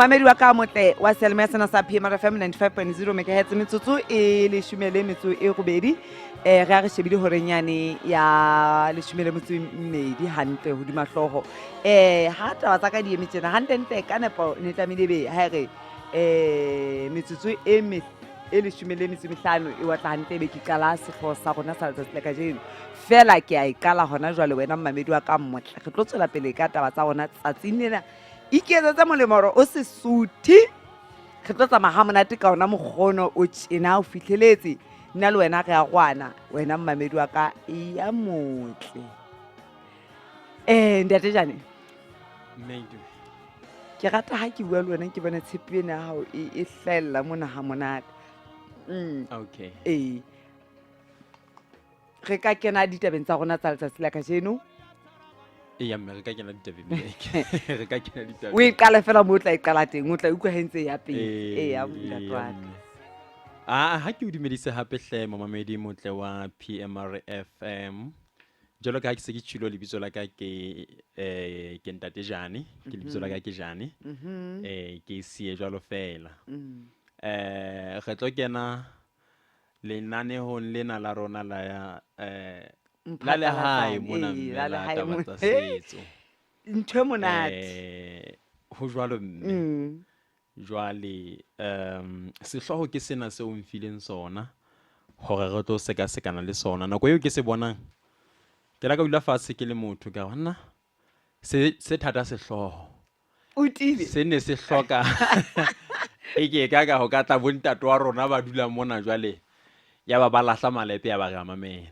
Momamedi wa ka motle wa Selma sena sa PMR FM 95.0 MHz metsotso e le shumele metso e robedi re a re shebile horenyane ya le shumele metso mmedi hantle hodima hloho ha taba tsa ka di eme tjena hantle ka nepo ne tlamehile be ha re metsotso e le shumele metso mehlano e watla hantle be ke qala sekgo sa rona sa letsatsi le ka jeno fela ke a ikala hona jwale wena Momamedi wa ka motle re tlo tswela pele ka taba tsa rona tsatsing lena iketsetsa molemo hore o se suthi re tlo tsamaya ha monate ka ona mokgono o tjena o fihleletse nna le wena re a gwana wena Momamedi wa ka ya motle ntate jane ke rata ha ke bua le wena ke bona tshepi ena ya hao e hlahella mona ha monate Okay. re ka kena ditabeng tsa rona tsa letsatsi la kajeno Ya mme re ka kena ditabeng re ka kena ditabeng. o e qala fela mo o tla e qala teng o tla utlwa hentse ya pele ya molatswana ha ke o dumedise hape hle Momamedi motle wa PMR FM jalo ka ha ke se ke tshilo lebitso la ka ke ntate Jane ke lebitso la ka ke Jane ke sie jalo fela re tlo kena lenanehong lena la rona la ya la lehae mona la taba tsa setso ntho e monate ho jwalo mme jwale sehloho ke sena se o mfileng sona hore re tlo seka-sekana le sona nako eo ke se bonang ke la ka dula fatshe ke le motho ka hona se thata sehloho o tile se ne se hloka ke ka ho ka tla bontato wa rona ba dula mona jwale ya ba lahla malepe ya ba ga mamela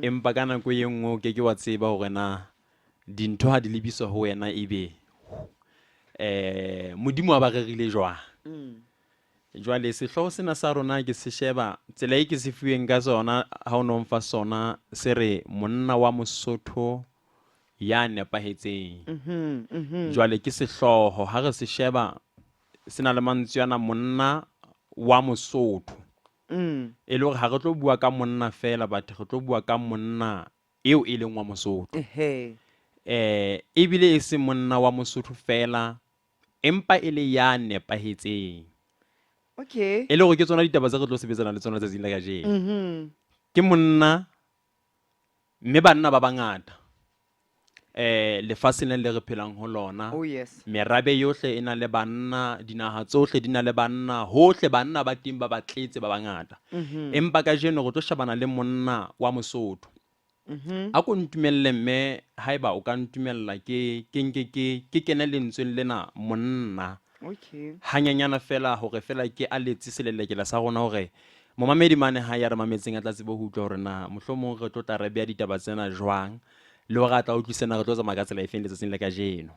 empa ka nako e nngwe ke wa tseba hore na dintho ha di lebiswa ho wena ebe modimo wa ba rerile jwang jwale sehloho sena sa rona ke se sheba tsela e ke se fuweng ka sona ha o no mfa sona se re monna wa Mosotho ya nepahetseng jwale ke sehloho ha re se sheba sena le mantswe ana monna wa Mosotho e le hore ha re tlo bua ka monna fela batho re tlo bua ka monna eo e leng wa Mosotho ebile e se monna wa Mosotho fela empa e le ya nepahetseng e le hore ke tsona ditaba tse re tlo sebetsana le tsona tsatsing la kajeno ke monna mme banna ba bangata lefatsheng le re phelang ho lona merabe yohle e na le banna dinaha tsohle di na le banna hohle banna ba teng ba batletse ba bangata empa kajeno re tlo shebana le monna wa Mosotho a ko ntumelle mme haeba o ka ntumella ke kene lentsweng lena monna hanyanyana fela hore fela ke a letse selelekela sa rona hore Momamedi mane ha ya re mametseng a tla tsebe ho utlwa hore na mohlomong re tlo tla re bea ditaba tsena jwang le hore a tla utlwisana re tlo tsamaya ka tsela e feng letsatsing le kajeno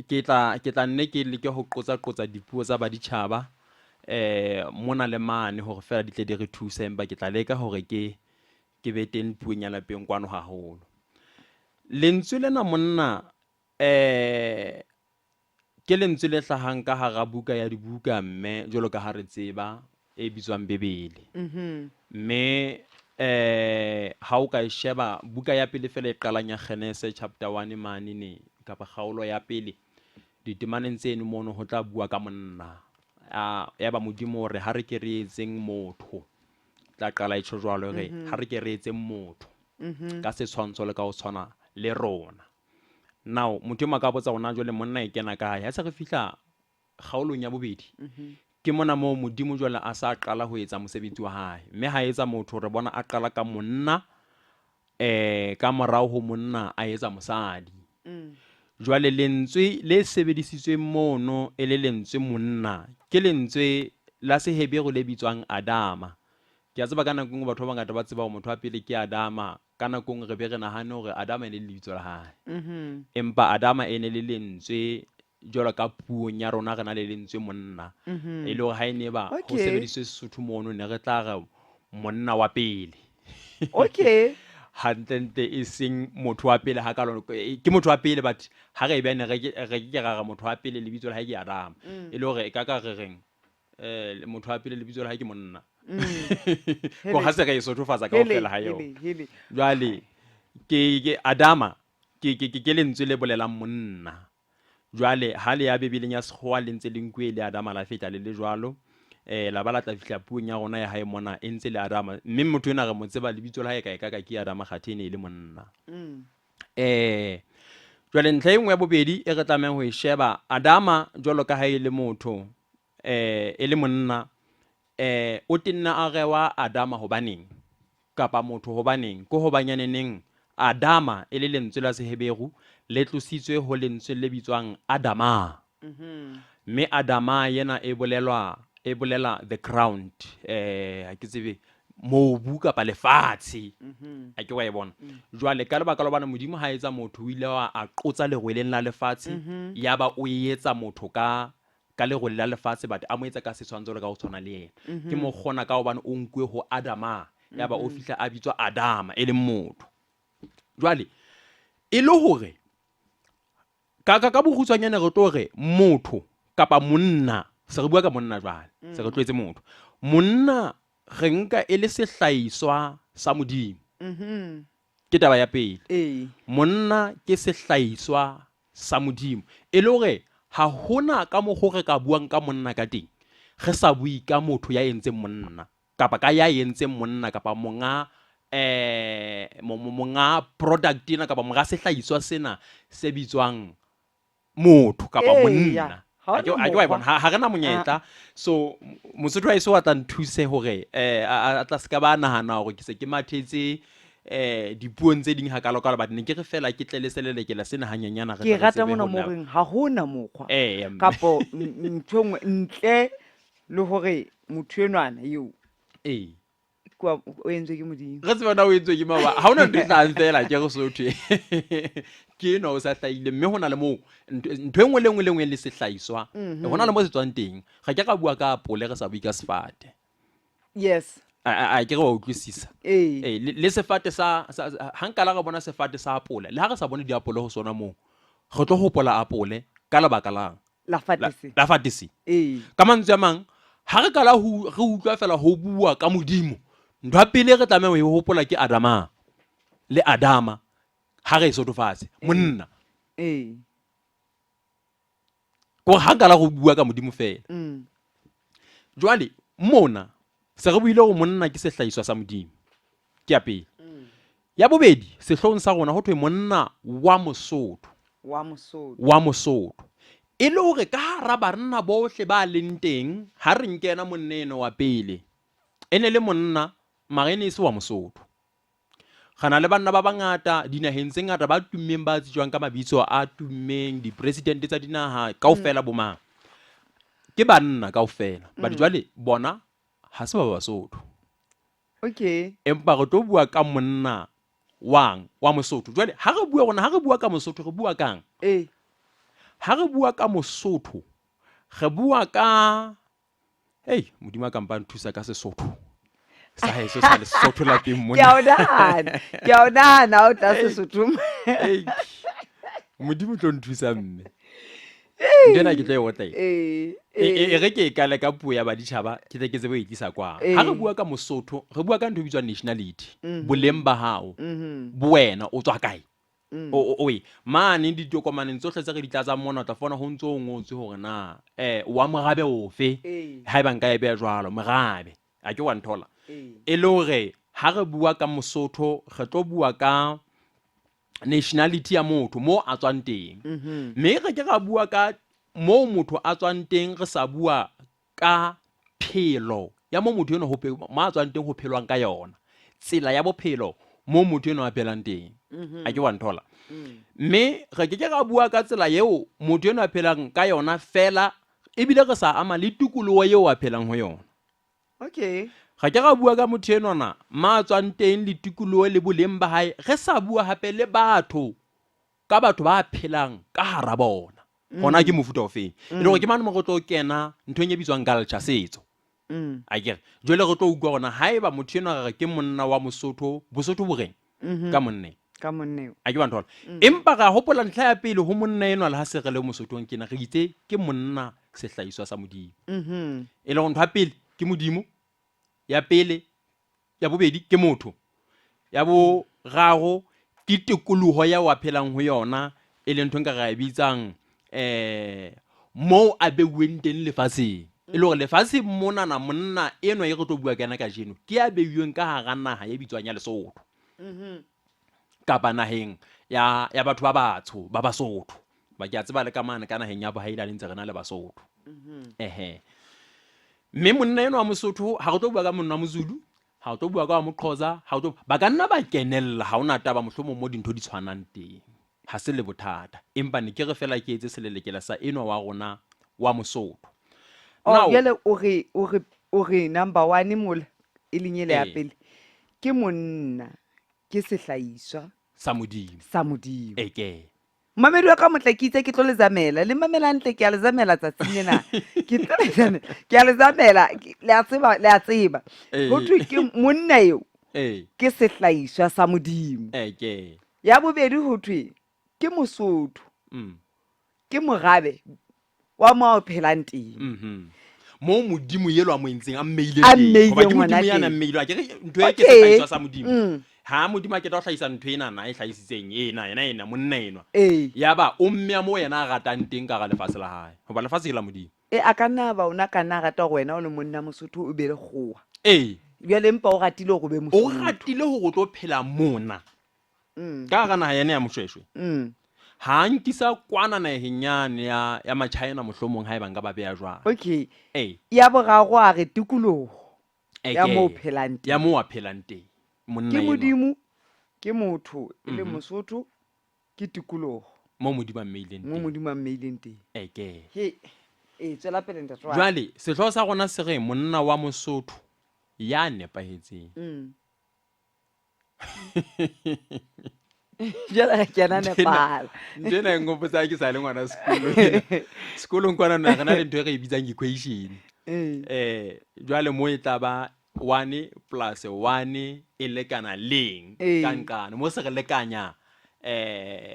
ke tla nne ke leke ho qotsa dipuo tsa baditjhaba mona le mane hore fela di tle di re thuse empa ke tla leka hore ke be teng puong ya lapeng kwano haholo lentswe lena monna ke lentswe le hlahang ka hara buka ya dibuka mme jwalo ka ha re tseba e bitswang Bebele mme ha o ka sheba buka ya pele fela e qalang ya Genesis chapter 1 mane ne kapa kgaolo ya pele ditemaneng tseno mono ho tla bua ka monna ya ba modimo hore ha re ke re etseng motho tla qala e tsho jwalo re ha re ke re etseng motho ka se tshwantsho le ka o tshwana le rona now motho ma ka botsa rona jwale monna e kena ka ya se re fihla kgaolong ya bobedi ke mona mo modimo jwale a sa qala ho etsa mosebetsi wa hae mme ha etsa motho re bona a qala ka monna ka morao ho monna a etsa mosadi jwale lentswe le sebedisitsweng mono e le lentswe monna ke lentswe la Sehebero le bitswang Adama ke a tseba ka nako batho ba bangata ba tseba hore motho wa pele ke Adama ka nako re be re nahane hore Adama e le lebitso la hae empa Adama e ne le lentswe jwalo ka puong ya rona re na le lentswe monna e le hore ha ene ba ho sebediswe Sesotho mono ne re tla re monna wa pele hantle e seng motho wa pele ha ka ke motho wa pele but ha re bene re ke ra motho wa pele lebitso la hae ke Adama e le hore e ka re reng motho wa pele lebitso la hae ke monna go ha se ka isothofatsa ka ofela ha yo jwale ke Adama ke lentswe le bolelang monna jwale ha le ya bebeleng ya sekgowa le ntse le nkuwe le Adama la feta le jwalo la ba la tla fihla puong ya rona ya hae mona e ntse le Adama, mme motho ena re mo tseba lebitso la hae ka ke Adama Kgathene e le monna. Jwale ntlha e nngwe ya bobedi e re tlamehang ho e sheba, Adama jwalo ka ha e le motho e le monna o tenna a rewa Adama hobaneng kapa motho hobaneng ko hobanyaneneng Adama e le lentswe la Seheberu le tlositswe ho lentswe le bitswang Adama. Mme Adama yena e bolela the ground, ha ke tsebe mobu kapa lefatshe, a ke wa e bona. Jwale ka lebaka la bana modimo ha etsa motho o ile a qotsa lerweleng la lefatshe, yaba o etsa motho ka lerwele la lefatshe but a mo etsa ka setshwantsho le ka ho tshwana le yena. Ke mo kgona ka hobane o nkuwe ho Adama, yaba o fihla a bitswa Adama e leng motho. Jwale e le hore ka bokgutswanyane re tlo re motho kapa monna, se re bua ka monna jwale, se re tlwetse motho. Monna re nka e le sehlahiswa sa modimo. Ke taba ya pele. Monna ke sehlahiswa sa modimo. E le hore ha hona ka mokgo re ka buang ka monna ka teng re sa bui ka motho ya entseng monna kapa ka ya entseng monna kapa monga product ena kapa monga sehlahiswa sena se bitswang motho kapa monna. Ha ke wa bona ha rena monyetla. So Mosotho wa iso wa tla nthuse hore a tla ska ba nahana hore ke se ke mathetse dipuong tse ding ha kalo ka ba ne ke re fela ke tleleselele ke la sena hanyanyana re ke rata mona mo reng ha hona mokgwa kapo ntho ntle le hore motho enwana eo kwa o entswe ke modimo. Re tseba na o entswe ke maba ha hona ntwe tla fela ke re sotho ke no o sa hlaile, mme hona le mo ntwe engwe le engwe le sehlaiswa hona le mo se tswang teng. Ga ke ka bua ka apole re sa bui ka sefate. Yes, a ke re wa utlwisisa. Le sefate sa hankala re bona sefate sa apole le ha re sa bone diapole ho sona mo re tlo hopola apole ka lebaka lang la fatisi. Ka mantswe a mang ha re kala re utlwa fela ho bua ka modimo, ntho ya pele re tlameha ho e hopola ke Adama le Adama ha re sotofatse monna. Ko ha kala go bua ka modimo fela. Jwale mona se re buile go monna ke sehlahiswa sa modimo, ke ya pele. Ya bobedi sehlong sa rona ho thwe monna wa Mosotho, e le hore ka hara banna bohle ba leng teng ha re nkena monneno wa pele ene le monna marene se wa Mosotho. Gana le banna ba bangata dinaheng tse ngata ba tummeng ba tsijwang ka mabitso a tummeng di president tsa dinaha kaofela bomang ke banna kaofela. Ba jwale bona ha se ba Basotho. Empa re tlo bua ka monna wa Mosotho. Jwale ha re bua ka Mosotho re bua kang? Ha re bua ka Mosotho re bua ka modimo a kampa nthusa ka Sesotho sa heso sa Lesotho la teng monna. Ke a o nahana o tla Sesotho. Modimo tlo nthusa mme. Ndena ke tla e otla e re ke ka le ka puo ya baditjhaba ke tle ke tsebe ho itlisa kwa. Ha re bua ka Mosotho re bua ka ntho e bitswang nationality, boleng ba hao bo wena o tswa kae. Mane ditokomaneng tsohle tse re di tlatsa mona o tla fona ho ntso o ngotswe hore na wa morabe ofe ha eba nka e beya jwalo morabe a ke wa nthola. E le hore ha re bua ka Mosotho re tlo bua ka nationality ya motho mo a tswang teng, mme re ke ra bua ka mo motho a tswang teng, re sa bua ka phelo ya mo motho eno mo a tswang teng ho phelwang ka yona, tsela ya bophelo mo motho eno a phelang teng. A ke wa nthola. Mme re ke ra bua ka tsela eo motho eno a phelang ka yona fela ebile re sa ama le tikoloho eo a phelang ho yona. Ga ke ra bua ka motho enona ma tswang teng le tikoloho le boleng ba hae, re sa bua hape le batho ka batho ba phelang ka hara bona. Hona ke mofuta ofeng e le gore ke mane mo go tlo kena ntho e bitswang culture setso. A ke re jwale re tlo utlwa gona haeba motho eno re ke monna wa Mosotho, Bosotho bo reng ka monne a ke ba nthola. Empa ga hopola ntlha ya pele ho monna eno le ha se re le Mosothong kena re itse ke monna sehlahiswa sa modimo. E le go ntho ya pele ke modimo, ya pele ya bobedi ke motho, ya bo raro ke tikoloho ya wa phelang ho yona e le ntho nka ra bitsang mo a beuweng teng lefatsheng e le gore lefatshe monana monna eno e re tlo bua ka yena ka jeno ke a beuweng ka hara naga e bitswang ya Lesotho kapa naheng ya batho ba batsho ba Basotho ba ke a tseba le ka mane ka naheng ya Bohailane ntse re na le Basotho mme monna eno wa Mosotho ha re tlo bua ka monna wa Mozulu ha o tlo bua ka wa Moqhoza ha o tlo ba ka nna ba kenella ha ona taba mohlomong mo dintho di tshwanang teng ha se le bothata empa ne ke re fela ke etse selelekela sa eno wa rona wa Mosotho jale o re number 1 mola e lenyele ya pele ke monna ke sehlahiswa sa Modimo ke mamedi wa ka motla ke itse ke tlo le zamela le mamela ntle ke a le zamela tsatsing lena ke a le zamela le a tseba ho thwe ke monna eo ke sehlahiswa sa Modimo ya bobedi ho thwe ke Mosotho ke morabe wa mo a phelang teng mo Modimo yelo a mo entseng a mmeile teng hoba ke Modimo yana mmeile a ke ntwe ke sehlahiswa sa Modimo ha Modimo a ke tla hlahisa ntwe ena na e hlahisitseng ena monna enwa ya ba o mme mo yena a ratang teng ka ga lefatshe la hae hoba lefatshe la Modimo a ka nna ba ona ka nna rata go wena o le monna Mosotho o be le kgowa jale empa o ratile go be Mosotho o ratile go tlo phela mona ka ga naga yena ya moshweshwe ha nkisa kwana naheng yane ya ma-China mohlomong ha e bang ka ba beya jwang ya boraro a re tikologo ya mo phelang teng ya mo a phelang teng monna ke Modimo ke motho e le Mosotho ke tikologo mo Modimo a mmeileng teng tswela pele ntate jwale sehloho sa rona se re monna wa Mosotho ya nepahetseng jala ke ana nepala njena e ngopotsa ke sa le ngwana sekolong kwana na re na le ntho e re e bitsang equation jwale mo e tla ba 1 plus 1 e lekana leng ka nqane mo se re lekanya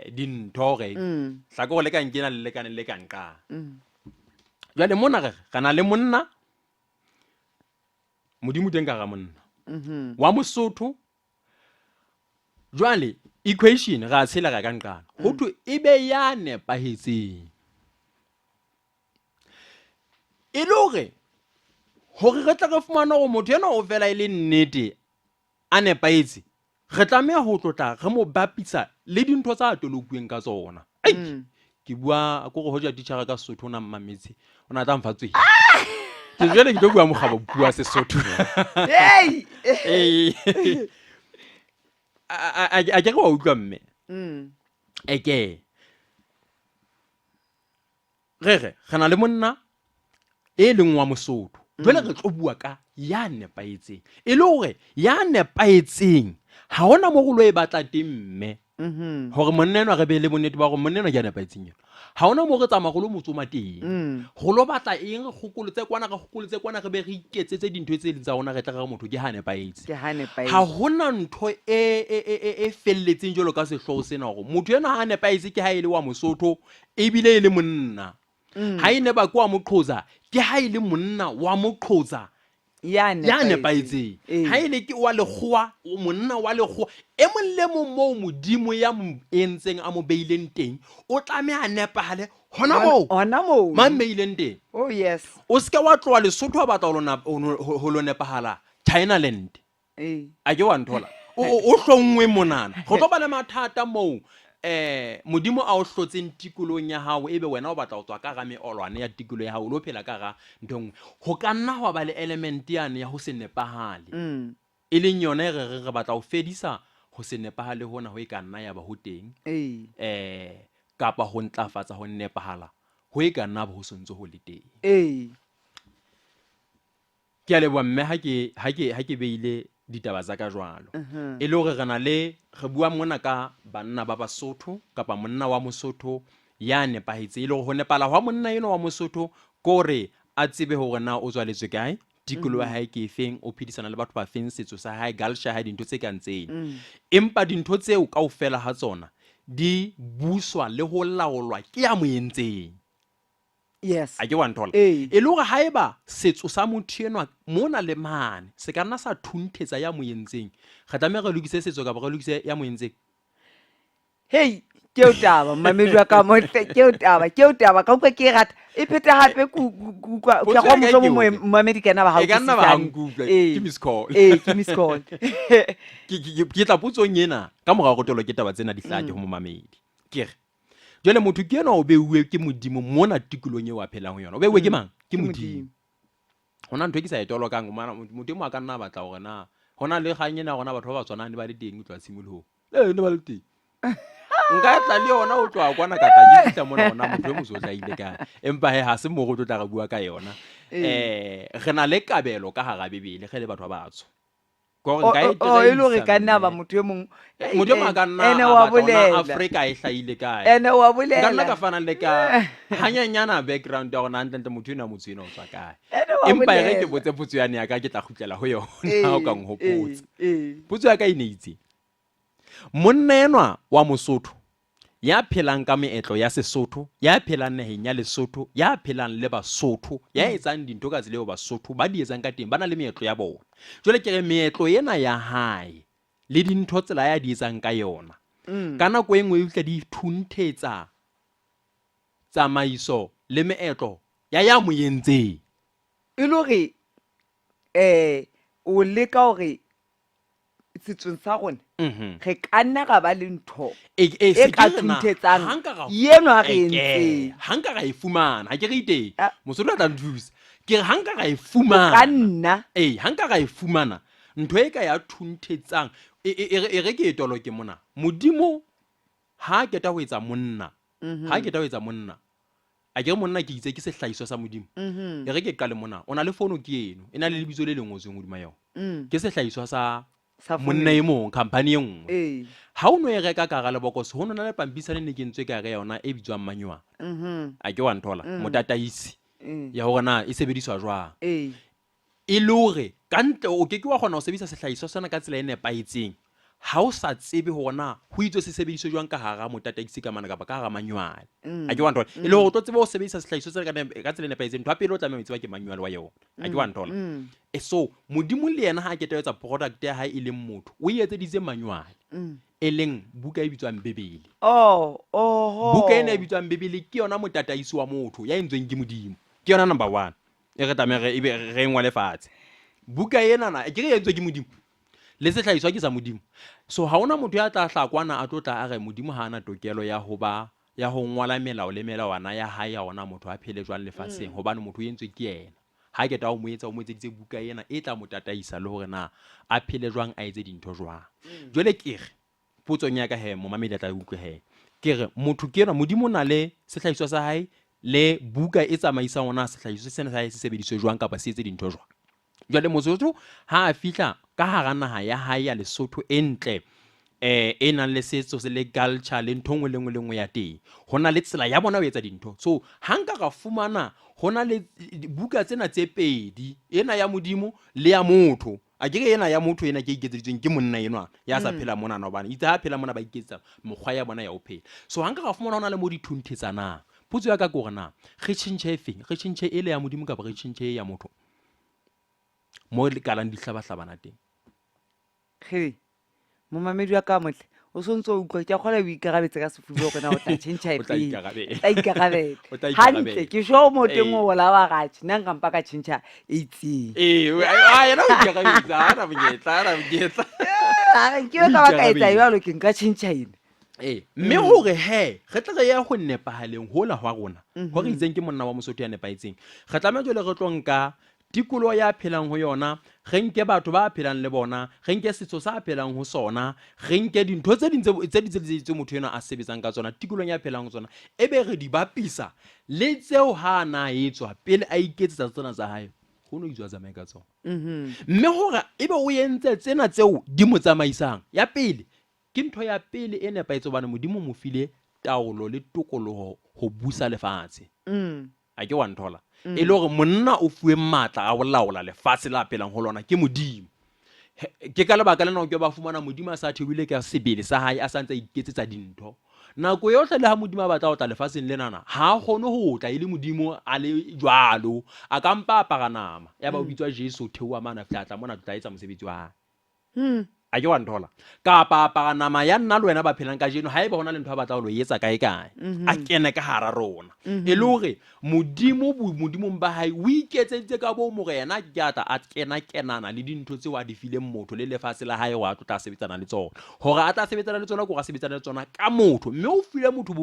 dintho re tla go lekang kena le lekane le ka nqane jwale mona re kana le monna Modimo teng ka ga monna wa Mosotho jwale equation ga tshela ga ka nqane go thwe e be ya nepahetseng e le hore re tla re fumana go motho ena o fela e le nnete a nepahetse re tlameha ho tlotla re mo bapisa le dintho tsa tolokueng ka tsona ke bua go hoja teacher ka Sesotho na mametse ona tla mfatswe ke jwale ke tlo bua mogaba bua Sesotho a ke go utlwa mme re na le monna e leng wa Mosotho jwale re tlo bua ka ya nepaetseng e le hore ya nepaetseng ha hona mo go lo e batla teng mme hore monna eno re be le bonnete ba gore monna eno ke ya nepaetseng yena ha hona mo re tsamaya go lo motsoma teng go lo batla eng re gokolotse kwana re be re iketsetse dintho tse tsa rona re tla ga motho ke ha nepaetse ha hona ntho e felletseng jalo ka sehloho sena gore motho ena ha nepaetse ke ha ile wa Mosotho e bile e le monna ha ine ba kwa Moqhoza ke ha ile monna wa Moqhoza ya nepaetseng ha ile ke wa lekgowa monna wa lekgowa e mong le mong mo Modimo ya mo entseng a mo beileng teng o tlameha nepahale hona mo ma meileng teng o se ke wa tloa Lesotho wa batla ho lo nepahala China land a ke wa nthola o hlongwe monana go tlo ba le mathata mo Modimo a o hlotseng tikolong ya hao ebe wena o batla go tswa ka ga meolwane ya tikolo ya hao lo phela ka ga ntong go ka nna go ba le element yane ya ho se nepahale e leng yona re batla go fedisa ho se nepahale hona ho e ka nna ya ba ho teng kapa ho ntlafatsa ho nepahala ho e ka nna ba ho sontso ho le teng ke a leboha mme ha ke beile ditaba tsa ka jwalo e le hore re na le re bua mona ka banna ba Basotho kapa monna wa Mosotho ya nepahetse e le go nepala wa monna eno wa Mosotho gore a tsebe hore na o tswaletswe kae tikolo ya hae ke efeng o phedisana le batho ba feng setso sa hae galsha ha dintho tse kantseng empa dintho tseo kaofela ha tsona di buswa le ho laolwa ke ya moentseng a ke wa nthola e le hore haeba setso sa motho enwa mona le mane se ka nna sa thunthetsa ya moentseng ga tlameha re lokise setso ka ba re lokise ya moentseng ke o taba mamedi wa ka motle ke o taba ka utlwa ke rata e phete hape ke go moso mo mamedi ka na ba ha e ka nna ba hankupla ke miss call ke miss call ke tla potsong ena ka morao go tolo ke taba tsena di hlake ho momamedi ke re jole motho ke ena o beuwe ke modimo mona tikolong e wa phelang ho yona o beuwe ke mang ke modimo hona ntwe ke sa etolo kang modimo a ka nna batla hore na hona le ganyena gona batho ba ba tswanang ba le teng tloa simoloho ne ba le teng nka tla le yona o tloa kwana ka tla ke tla mona gona motho e mosotla ile ka empa he ha se mo go tla ga bua ka yona re na le kabelo ka hara bebele ge le batho ba batsho o e lo re ka nna ba motho e mong modimo a ka nna a batla Afrika e hlaile kae ene wa bolela ka nna ka fana le ka hanyanyana background ya gona ntle motho ena motho ena o tswa kae empa e re ke botse potso yane ya ka ke tla khutlela ho yona ha o ka nghopotsa potso ya ka ine itse monna enwa wa Mosotho ya phelang ka meetlo ya Sesotho ya phelang naheng ya Lesotho ya phelang le Basotho ya etsang dintho ka tsela eo Basotho ba di etsang ka teng ba na le meetlo ya bona jwale ke re meetlo ena ya hae le dintho tsela ya di etsang ka yona ka nako e nngwe e tla di thunthetsa tsamaiso le meetlo ya mo yentseng e le gore o leka hore setsong sa rona re ka nna ga ba le ntho e ka thunthetsang eno a re entseng hanka ga e fumana ha ke re iteng Mosotho a tla nthusa ke re hanka ga e fumana ka nna hanka ga e fumana ntho e ka ya thunthetsang e re ke etolo ke mona modimo ha ke ta ho etsa monna a ke monna ke itse ke sehlahiswa sa modimo e re ke qale mona ona le fono ke eno ena le lebitso le lengwetseng hodima yona ke sehlahiswa sa monna e mong company e nngwe ha o no e reka ka ga lebokoso ho nona le pampisane ne ke ntswe ka re yona e bitswang manywana a ke wa nthola motataisi ya hore na e sebediswa jwang e lore ka ntle o ke wa kgona ho sebedisa sehlahiswa sona ka tsela e nepaetseng ha o sa tsebe hore na ho itswe se sebediswa jwang ka hara motataisi ka mana ka hara manywana a ke wa ntola e le hore o tlo tsebe ho sebedisa sehlahiswa se ka tsela e nepaetseng ntho ya pele o tlameha ho tseba ke manywana wa yona a ke wa ntola so modimo le yena ha ke ta etsa product ya hae e leng motho o etseditse manywana e leng buka e bitswang bebele buka ena e bitswang bebele ke yona motataisi wa motho ya entsweng ke modimo ke yona number 1 e re tlameha re ngwa lefatshe buka ena na ke re entswe ke modimo le sehlahiswa ke sa modimo so ha ona motho ya tla hlakwana a tlotla a re modimo ha ana tokelo ya ho ngwala melao le melawana ya hae ya ona motho a phele jwang lefatsheng hobane motho o entswe ke yena ha ke ta o mo etseditse buka ena e tla motataisa le hore na a phele jwang a etse dintho jwang jwale ke re potsong ya ka he mo mamedi tla utlwe he ke re motho ke yena modimo na le sehlahiswa sa hae le buka e tsamaisa ona sehlahiswa sena sa hae se sebediswe jwang kapa se etse dintho jwang jwale Mosotho ha a fihla ka hara naha ya hae ya Lesotho e ntle e nang le setso se le culture le ntho ngwe le ngwe ya teng hona le tsela ya bona ho etsa dintho so hanka ga fumana hona le buka tsena tse pedi ena ya modimo le ya motho a ke ena ya motho ena ke iketseditseng ke monna enwa ya sa phela mona na bana itse ha phela mona ba iketsa mokgwa ya bona ya ho phela so hanka ga fumana hona le mo di thunthetsana putso ya ka gore na re tshintse ele ya modimo ka ba re tshintse ya motho mo le kalang di hlaba teng momamedi wa ka motle o sontse o utlwa ke a kgola o ikarabetse ka sefuba gore na o tla tšhentšha e tla ikarabela hantle ke sure mo teng o bola wa gatše nna nkampa ka tšhentšha e itseng ke yo ka ba ka etsa jalo ke nka tšhentšha ene mme hore he re tle re ya go nepahaleng hola hwa rona ho re itseng ke monna wa Mosotho ya nepaetseng re tlameha jole re tlo nka tikolo ya phelang ho yona re nke batho ba phelang le bona re nke setso sa phelang ho sona re nke dintho tse tse motho ena a sebetsang ka tsona tikolong ya phelang ho tsona ebe re di bapisa le tseo ha na etswa pele a iketsetsa tsena tsa hae ho no itswa tsamae ka tsona mme hore ebe o entse tsena tseo di mo tsamaisang ya pele ke ntho ya pele e nepaetse bana modimo mo file taolo le tokoloho ho busa lefatshe a ke wa nthola e le hore monna o fuwe matla a bolaola lefatshe la phelang ho lona ke modimo ke ka lebaka lena ke ba fumana modimo a sa thebile ka sebele sa hae a santse a iketsetsa dintho nako yohle le ha modimo a batla ho tla lefatsheng lenana ha kgone ho tla ile modimo a le jwalo a ka mpa apara nama ya ba o bitswa Jesu theoa mana flatla mona tla etsa mosebetsi wa hae a ke wa nthola kapa apara nama ya nna le wena ba phelang ka jeno haeba hona le ntho a batla ho lo etsa kae kae a kene ka hara rona e le hore modimong ba hae o iketseditse ka bo morena ke ata a kenana le dintho tse wa di fileng motho le lefatshe la hae wa tla sebetsana le tsona hore a tla sebetsana le tsona go ga sebetsana le tsona ka motho mme o file motho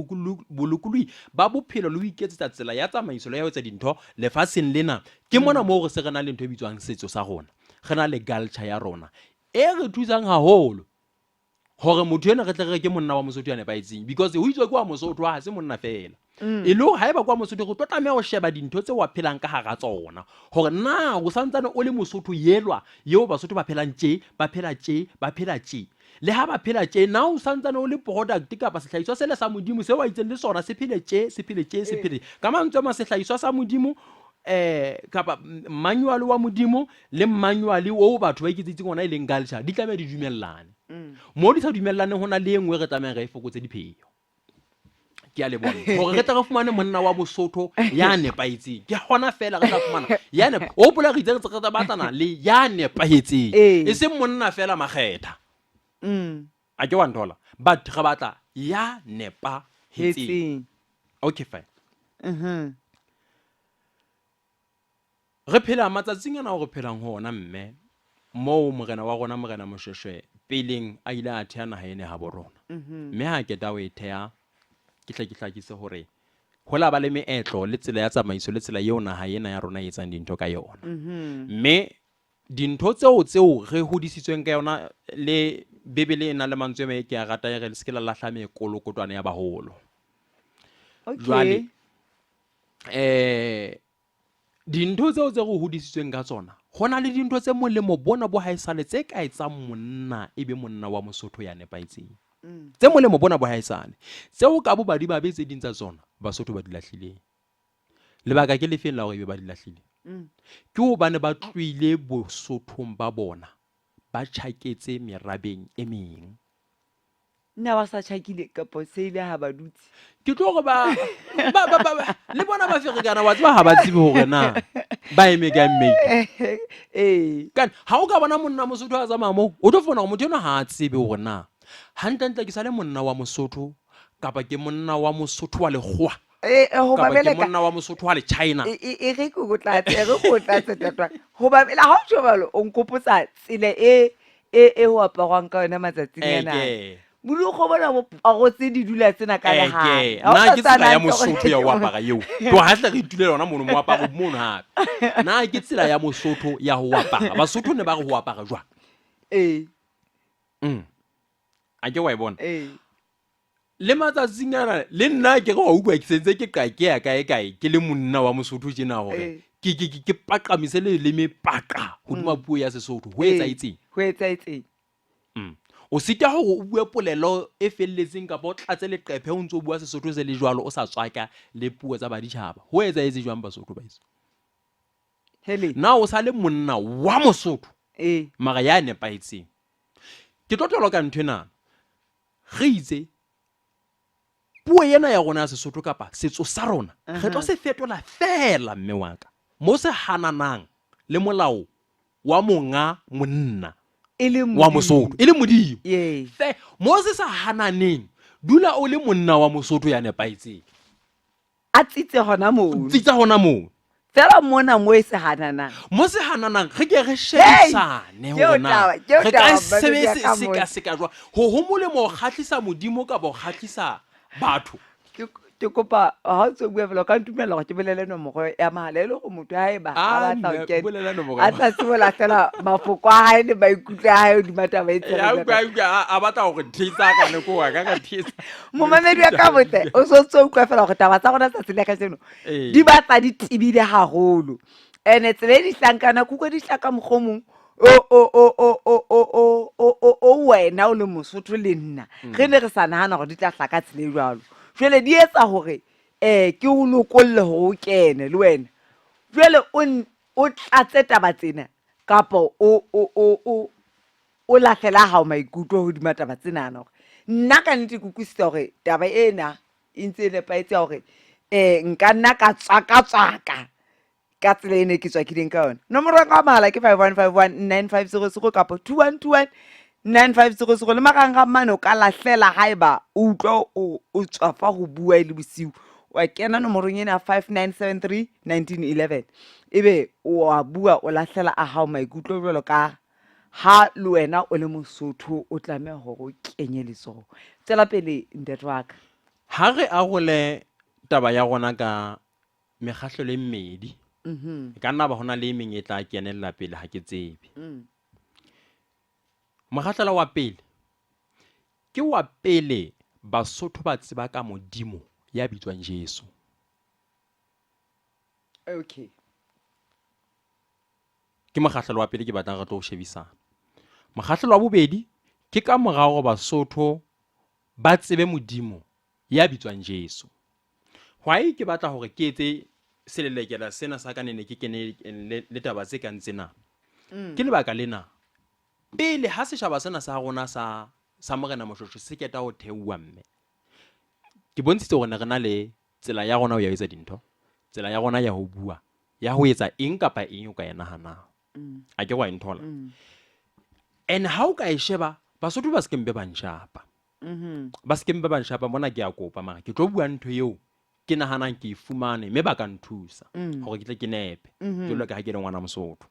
bolokoloi ba bophelo le o iketsetsa tsela ya tsamaiso le ya ho etsa dintho lefatsheng lena ke mona mo re se rena le ntho e bitswang setso sa rona rena le culture ya rona e re thusang haholo hore motho ena re tle re ke monna wa Mosotho ya nepaetseng because ho itswe ke wa Mosotho ha se monna fela e le haeba kwa Mosotho go tlameha ho sheba dintho tse wa phelang ka hara tsona hore na go santsane o le Mosotho yelwa yeo Basotho ba phelang tje ba phela tje le ha ba phela tje na o santsane o le product kapa sehlahiswa se le sa modimo se wa itseng le sona se phele tje ka mantswe ma sehlahiswa sa modimo kapa manual wa modimo le manual o batho ba iketsitseng ona e leng culture di tlameha di dumellane mo di sa dumellane hona le engwe re tlameha re fokotse dipheyo ke a le bona hore re tla re fumane monna wa Mosotho ya nepaetseng ke hona fela re tla fumana ya ne o pola re itse re tsa batlana le ya nepaetseng e se monna fela makgetha a ke wa nthola but re batla ya nepaetseng okay fine re phela matsatsing ana o re phelang hona mme mo morena wa rona morena Moshweshwe peleng a ile a thea naha ene ha borona mme ha ke ta o ethea ke hlakise hore ho la ba le meetlo le tsela ya tsamaiso le tsela eo naha ena ya rona e etsang dintho ka yona mme dintho tseo re hodisitsweng ka yona le bebele ena le mantswe me ke a rata ya re se ke la lahla mekolokotwana ya baholo jwale dintho tseo tse go hodisitsweng ka tsona gona le dintho tse molemo bona bo haisale tse ka etsang monna ebe monna wa Mosotho ya nepaetseng tse molemo bona bo haisale tseo ka bo badi ba betse dintsa tsona Basotho ba di lahlile lebaka ke lefeng la hore be ba di lahlile ke ho bane ba tlwile Bosothong ba bona ba tjhaketse merabeng e meng nna ba sa tjhakile kapo se ile ha ba dutse ke tlo go ba le bona ba ferekana wa tseba ha ba tsebe hore na ba eme ka mmedi kan ha o ka bona monna Mosotho a tsamaya mo o tlo fona go motho ena ha a tsebe hore na hantle ke sa le monna wa Mosotho kapa ke monna wa Mosotho wa lekgowa ho ba ke monna wa Mosotho wa le China e re go tlatse tatwa ho ba bela ha o tshobalo o nkopotsa tsile e ho aparwang ka yona matsatsing yana bulu go bona go tse di dula tsena ka le ha na ke tsela ya Mosotho ya ho apara eo to ha tla re itule yona mono mo apara mono ha na ke tsela ya Mosotho ya ho apara Basotho ne ba re ho apara jwa a ke wa e bona le matsatsing ana le nna ke go utlwa ke sentse ke ka ke ya kae ke le monna wa Mosotho tjena hore ke paqamise le mepaqa hodima puo ya Sesotho ho etsaetseng o sita hore o bue polelo e felletseng ka bo tlatse leqephe o ntse o bua Sesotho se le jwalo o sa tswaka le puo tsa baditjhaba ho etsaetse jwang Basotho ba iso na o sa le monna wa Mosotho mara ya nepaetseng ke tlotlo ka nthwena re itse puo ena ya rona ya Sesotho kapa setso sa rona re tlo se fetola fela mme wa ka mo se hananang le molao wa monga monna wa Mosotho e le modimo fe mo se sa hananeng dula o le monna wa Mosotho ya nepaetseng a tsitse hona mo fela mona mo se hananang re ke re shebisane hona re ka sebetsa se ka jwa ho molemo khatlisa modimo ka bo khatlisa batho ke kopa ha o tse bua fela ka ntumela go ke bolele nomoro ya mahala e le go motho ha e ba a batla o kene a tla tsebola fela mafoko a hae le maikutlo a hae di mata ba itsela a batla go thisa ka ne ko wa ka thisa momamedi wa ka botse o so utlwa fela go taba tsa gona tsa tsela ka tseno di batla di tibile haholo ene tsele di hlankana kuko di hlaka mogomong o wena o le Mosotho le nna ge ne re sa nahana gore di tla hlaka tsele jwalo jwale di etsa hore ke o lokolle ho o kene le wena jwale o tlatse taba tsena kapa o lahlela ha o maikutlo ho di mataba tsena na hore nna ka nnete kukusitsa hore taba ena e ntse ne paetse hore nka nna ka tsaka ka tsela ene ke tswa kileng ka yona nomoro ya ka mahala ke 51519500 kapa 2121 9500 le marangrang mane o ka lahlela haeba o utlwa o tswafa ho bua e le bosiu wa kena nomorong ena ya 5973 1911 ebe o a bua o lahlela a hao maikutlo jwalo ka ha le wena o le Mosotho o tlameha hore o kenye letsoho. Tswela pele ntate wa ka. Ha re arole taba ya rona ka mekgahlo le mmedi e ka nna ba hona le emeng e tla kenella pele ha ke tsebe. Mokgahlelo wa pele ke wa pele Basotho ba tseba ka Modimo ya bitswang Jesu. Okay. Ke mokgahlelo wa pele ke batlang re tlo o shebisana. Mokgahlelo wa bobedi ke ka morao Basotho ba tsebe Modimo ya bitswang Jesu. Why ke batla hore ke etse selelekela sena sa ka nene ke kene le taba tse kang tsena. Ke lebaka lena. Pele ha setjhaba sena sa rona sa Morena Moshweshwe se keta ho theua mme. Ke bontshitse hore re na le tsela ya rona ho ya etsa dintho, tsela ya rona ya ho bua, ya ho etsa eng kapa eng o ka e nahanang. A ke wa inthola. And ha o ka e sheba Basotho ba se kembe ba nshapa. Ba se kembe ba nshapa mona ke a kopa mara ke tlo bua ntho eo ke nahanang ke ifumane mme ba ka nthusa hore ke tle ke nepe jwalo ka ha ke le ngwana Mosotho.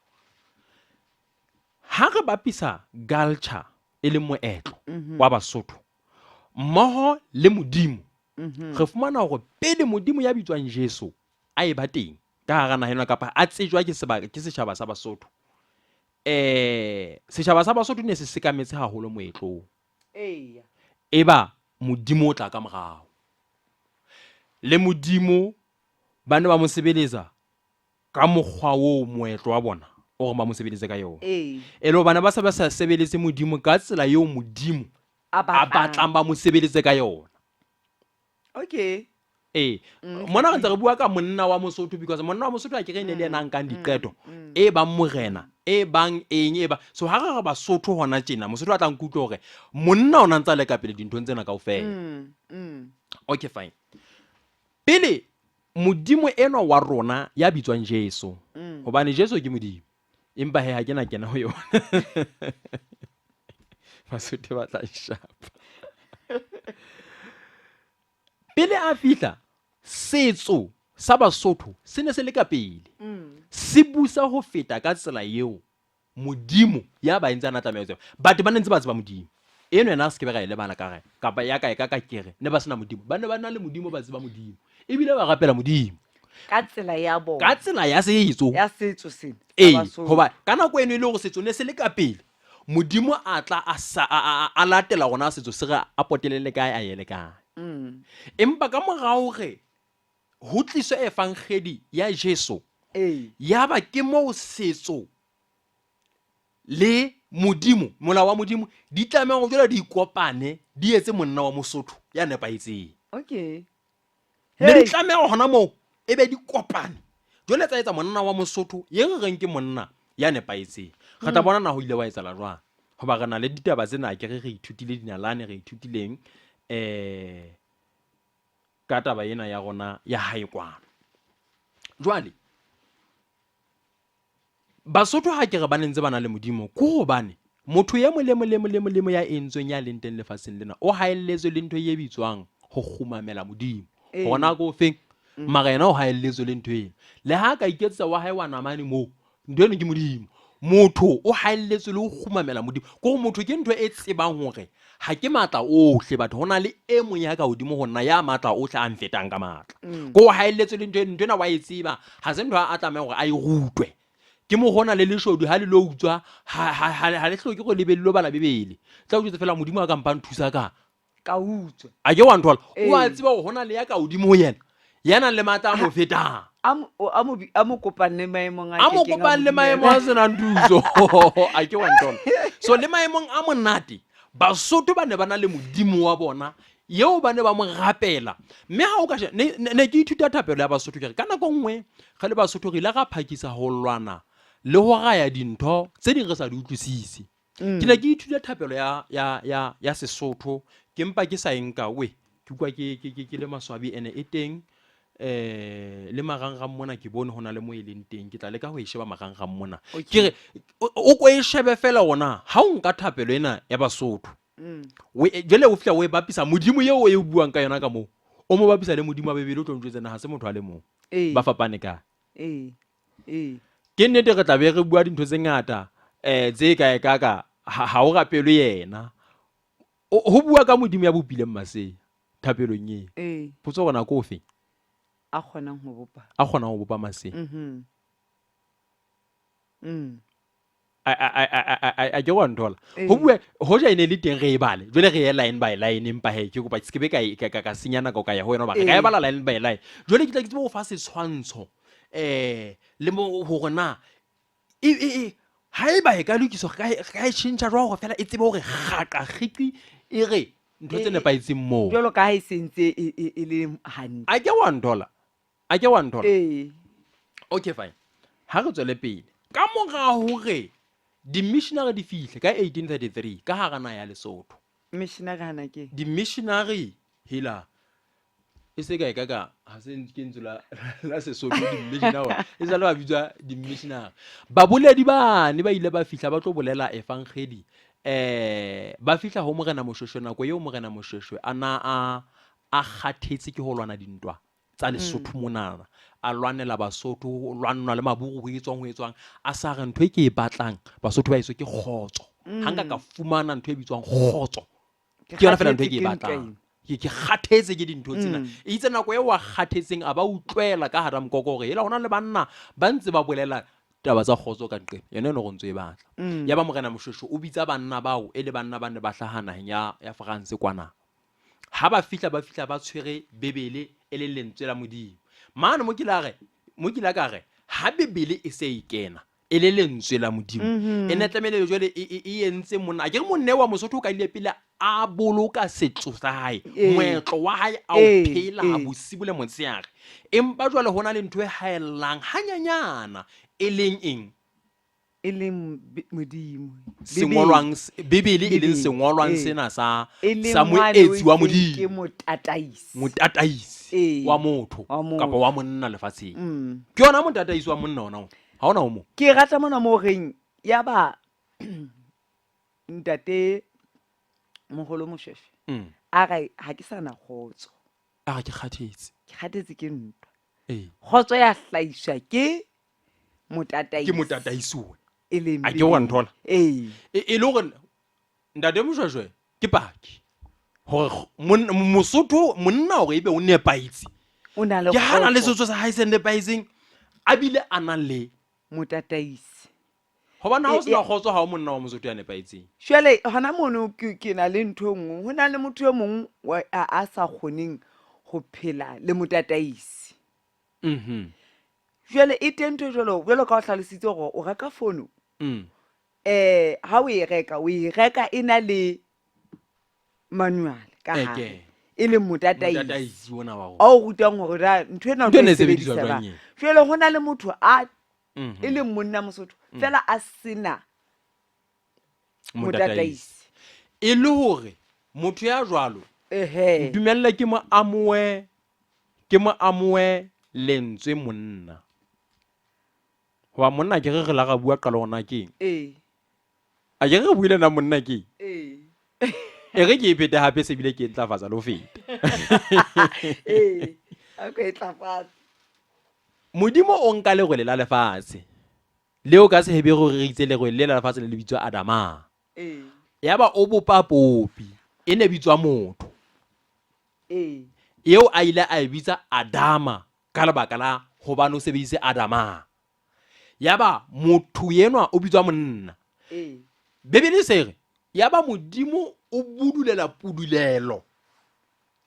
Ha re bapisa culture e le moetlo wa Basotho mmoho le Modimo, re fumana hore pele Modimo ya bitswang Jesu a e ba teng ka hara naheng kapa a tsejwa ke setjhaba sa Basotho. Setjhaba sa Basotho ne se sekametse haholo moetlong. Eba Modimo o tla ka morao. Le Modimo ba ne ba mo sebeletsa ka mokgwa o moetlo wa bona o re ba mo sebeletse ka yona. Elo bana ba sa sebeletse Modimo ka tsela eo Modimo a batlang ba mo sebeletse ka yona. Okay. Mona re ntse re bua ka monna wa Mosotho because monna wa Mosotho a ke re ne le yena nkang diqeto e bang morena e bang eng e ba so ha re Basotho hona tjena Mosotho a tla nkutlo hore monna o na ntse le ka pele dinthong tsena kaofela. Okay fine. Pele Modimo eno wa rona ya bitswang Jesu hobane Jesu ke Modimo empa he ha kena kena ho yona. Basotho ba tla shapa. Pele a fihla setso sa Basotho se ne se le ka pele. Se busa ho feta ka tsela eo Modimo ya ba entse ana tlameha. Batho ba ne ntse ba tseba Modimo. Eno ena se ke be ga ile bana ka re kapa ya ka ka kere ne ba sena Modimo. Ba ne ba na le Modimo ba tseba Modimo. Ebile ba rapela Modimo ka tsela ya bona. Ka tsela ya setso. Ya setso sena. Hoba ka nako eno ile go setso ne se le ka pele. Modimo a tla a latela rona setso se re a potelele kae a yele kae. Empa ka morao re ho tliso e fangkgedi ya Jesu. Ya ba ke mo setso le Modimo, mola wa Modimo di tlameha go dula di ikopane di etse monna wa Mosotho ya nepaetseng. Okay. Ne di tlameha hona mo e be di kopane. Jole tsa etsa monna wa Mosotho ye re reng ke monna ya nepaetseng. Ga ta bona na ho ile wa etsa la jwang. Hoba rena le ditaba tsena ke re ithutile dinalane re ithutileng ka taba ena ya rona ya hae kwana. Jwale Basotho ha ke re ba nentse bana le Modimo ko hobane motho ye molemo ya entsweng ya leng teng lefatsheng lena o haelletswe le ntho ye bitswang ho khumamela Modimo. Hona go feng mara yena o haelletswe le ntho eno. Le ha ka iketsa wa hae wa namane mo ntho eno ke Modimo. Motho o haelletswe le ho khumamela Modimo. Ko motho ke ntho e tsebang hore ha ke matla ohle batho hona le e mong ya ka hodimo hona ya matla ohle a mfetang ka matla. Ko haelletswe le ntho ena wa e tseba ha se ntho a tlameha hore a e rutwe. Ke mo hona le leshodu ha le lo utswa ha le hloke go lebello bala bebele tla o jetse fela Modimo a ka mpa nthusa ka utswa a ke wa nthola o a tseba go hona le ya ka hodimo ho yena le mata mo fetang a mo kopane le maemong a mo kopane le maemo a sena nthuso a ke wa nthola. So le maemong a monate Basotho ba ne bana le Modimo wa bona yeo ba ne ba mo rapela. Mme ha o ka ne ke ithuta thapelo ya Basotho ke re ka nako nngwe ga le Basotho re ile ga phakisa ho lwana le ho raya dintho tse ding re sa di utlwisisi. Ke ne ke ithuta thapelo ya Sesotho ke mpa ke sa enka we ke kwa ke le maswabi ene e teng le marangrang mona ke bone hona le mo e leng teng ke tla leka ho e sheba marangrang mona Okay. ke re o ko e shebe fela ona ha o nka thapelo ena ya Basotho jwale o fihla o e bapisa modimo eo o e buang ka yona ka moo o mo bapisa le modimo a bebele o tlo ntjwetsa ha se motho a le mong ba fapane ka ke nnete re tla be re bua dintho tse ngata tse kae kaka ha o rapelo yena ho bua ka modimo ya bopileng masea thapelong potso gona ko fe a kgonang ho bopa masea a ke wa nthola ho bua hoja ene le teng re e bale jwale re ye line by line empa he ke kopa ke be ka senyana ka ya ho wena ba ka e bala line by line jwale ke tla ke tsebo go fa setshwantsho le mo ho rona ha e ba e ka lokiso ka e tshintja jwa go fela e tsebe hore gaqa khiki e re ntho tse nepaitseng moo jwalo ka ha e sentse e le hantle a ke wa nthola okay fine ha re tswele pele ka mora hore di-missionary di fihle ka 1833 ka hara naha ya Lesotho missionary hana ke di-missionary hela e se kae kaka ha se ke ntse la Sesotho di-missionary e sa le ba bitswa di-missionary baboledi bane ba ile ba fihla ba tlo bolela evangeli ba fihla ho morena Moshweshwe nako eo morena Moshweshwe ana a kgathetse ke ho lwana dintwa tsa Lesotho monana a lwanela Basotho o lwanwa le maburu ho etswang a sa re ntwe ke e batlang Basotho ba iso ke kgotso hanga ka fumana ntwe e bitswang kgotso ke yona fela ntwe ke e batlang ke kgathetse ke dintho tsena e itse nako eo wa kgathetseng a ba utlwela ka hara mokoko hore ela hona le banna ba ntse ba bolela taba tsa kgotso ka nqe yena ene go ntse e batla ya ba morena Moshweshwe o bitsa banna bao e le banna ba ne ba hlahana ya France kwana ha ba fihla ba tshwere Bebele e le lentswe la modimo mane mo kila ka re ha Bebele e se e kena e le lentswe la modimo e ne tlamele jwale e entse monna ke re monne wa Mosotho ka ile pele a boloka setso sa hae moetlo wa hae a o phela a bosibu le motseare empa jwale hona le ntwe haelang hanyanyana e leng eng e leng modimo sengolwang Bebele e leng sengolwang sena sa moetsi wa modimo ke motataisi wa motho kapa wa monna lefatsheng ke yona motataisi wa monna ona ha ona o mo ke rata mona mo reng ya ba ntate mogolo Moshweshwe a re ha ke sana kgotso a re ke kgathetse ke ntwa kgotso ya hlaiswa ke motataisi e leng a ke wa nthola e le hore ntate Moshweshwe ke paki hore Mosotho monna hore ebe o nepaitse o na le ke hana le setso sa hae se nepaitseng a bile a na le motataisi hobane ha o sena kgotso ha o monna wa Mosotho ya nepaitseng jwale hona mono ke na le ntho nngwe ho na le motho e mong a sa kgoneng ho phela le motataisi jwale e teng ntho jwalo ka o hlalositse hore o reka fono ha o e reka e na le manual ka hare e le motataisi a o rutang hore ntho ena o tlo e sebedisa ba jwale ho na le motho a e leng monna Mosotho fela a sena motataisi e le hore motho ya jwalo dumella ke mo amoe lentswe monna wa monna ke re la ga bua qala ona ke a ke re buile na monna ke e re ke e phete hape se bile ke ntlafatsa le ho feta a ka itlafatsa modimo o nka le rwele la lefatshe leo ka se hebe gore re itse le rwele la lefatshe le lebitswa Adama ya ba o bopa popi e ne bitswa motho eo a ile a bitsa Adama ka lebaka la hobane o sebedise Adama ya ba motho yenwa o bitswa monna Bebele sere ya ba modimo o budulela pudulelo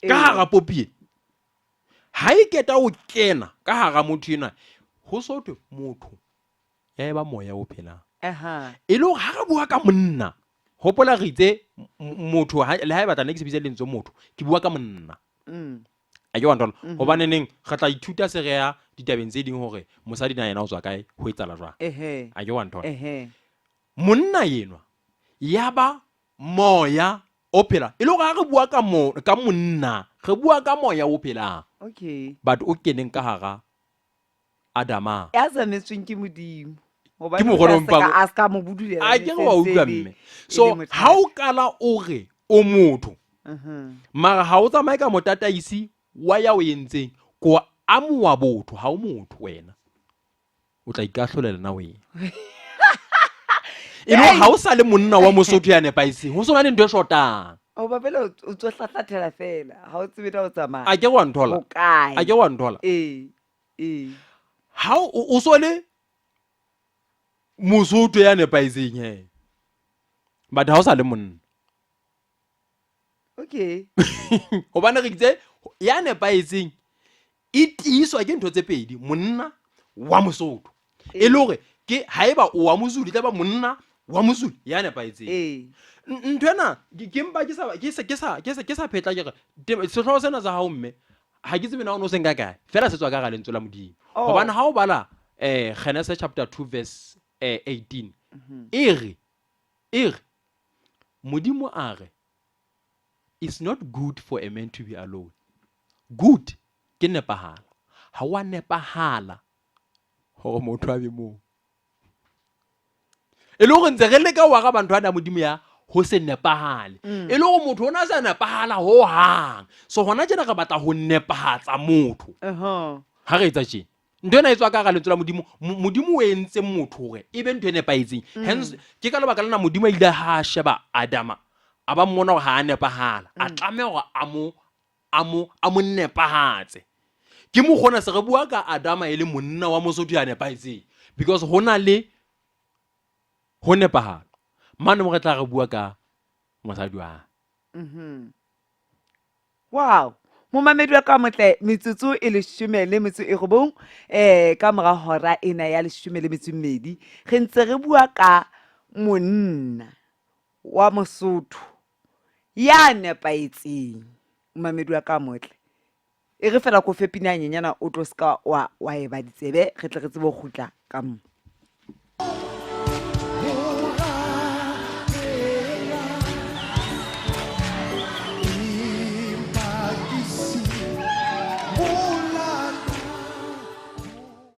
ka hara popi ha e keta o kena ka hara motho ena ho sotho motho ya eba moya o phela e le ha re bua ka monna hopola re itse motho le ha e batla ne ke se bitse lentswe motho ke bua ka monna a ke wa nthola hobane neng ga tla ithuta se re ya ditabeng tse ding hore mosadi na yena o tswa kae ho etsala jwang a ke wa nthola monna yenwa ya ba moya o phela e le gore ha re bua ka monna re bua ka moya o phelang Okay. but o keneng ka hara Adama. Ya zametsweng ke modimo. Hobane Ke o mokgwa o tla mpang- a ska mo budulela a ke re wa utlwa mme so ha o kala o re o motho mara ha o tsamaye ka motataisi wa ya o entseng ko amoa botho ha o motho wena o tla ikahlolela na wena e no ha o sa le monna wa Mosotho ya nepaiseng ho sona le ntho e shotang o ba pele o tso hlahlathela fela ha o tsebe o tsamaya a ke wa nthola hokae a ke wa nthola ha o so le Mosotho ya nepaiseng he but ha o sa le monna okay hobane re itse ya nepaiseng e tiiswa ke ntho tse pedi monna wa Mosotho e le hore ke haeba o wa Mozulu tla ba monna wa Mozulu ya nepaiseng nthwena ke mpa ke sa phetla ke re sehloho sena sa hao mme ha ke tsebe na o no seng ka kae fela se tswa ka ga lentswe la modimo hobane ha o bala Genesis chapter 2 verse 18 e re modimo a re it's not good for a man to be alone good ke nepahala ha wa nepahala hore motho a be mo e le go ntse re le ka wa ga bantu ana modimo ya ho se nepahale e le go motho ona sa nepahala ho hang so hona tjena re batla ho nepahatsa motho ha re etsa tjena ntho ena e tswa ka ga lentswe la modimo o entse motho hore e be ntho e nepaetseng hence ke ka lebaka lena modimo a ile ha sheba Adama a ba mmona hore ha a nepahala a tlameha hore a mo nepahatse ke mo gona se re bua ka Adama e le monna wa Mosotho ya nepaetseng because hona le ho nepahala mane mo re tla re bua ka mosadi wa wow momamedi wa ka motle metsotso e 19 ka mora hora ena ya 12 re ntse re bua ka monna wa Mosotho ya nepaetseng momamedi wa ka motle e re fela ko fe pina nyenyana o tlo ska wa e ba ditsebe re tle re tsebe go khutla ka mo